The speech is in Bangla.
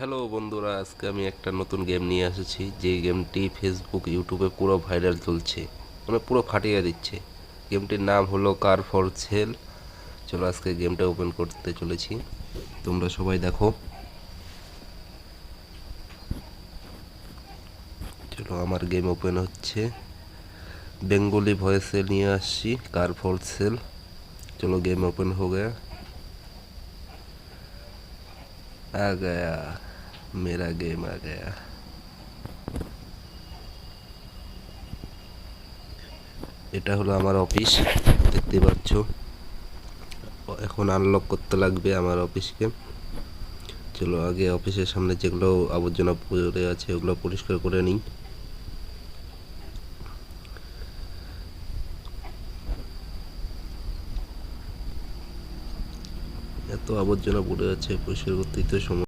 হ্যালো বন্ধুরা, আজকে আমি একটা নতুন গেম নিয়ে এসেছি। যে গেমটি ফেসবুক ইউটিউবে পুরো ভাইরাল চলছে, মানে পুরো ফাটিয়ে দিচ্ছে। গেমটির নাম হলো কার ফর সেল। চলো আজকে গেমটা ওপেন করতে চলেছি, তোমরা সবাই দেখো। চলো আমার গেম ওপেন হচ্ছে, বেঙ্গলি ভয়েসে নিয়ে আসছি কার ফর সেল। चलो गेम ओपन हो गया, आ गया, मेरा गेम आ गया। এটা হলো আমার অফিস, দেখতে পাচ্ছ। এখন আনলক করতে লাগবে আমার অফিসকে। চলো আগে অফিসের সামনে যেগুলো আবর্জনা পড়ে আছে ওগুলো পরিষ্কার করে নিই। এত আবর্জনা পড়ে আছে, পরিষ্কার করতেই তো সময়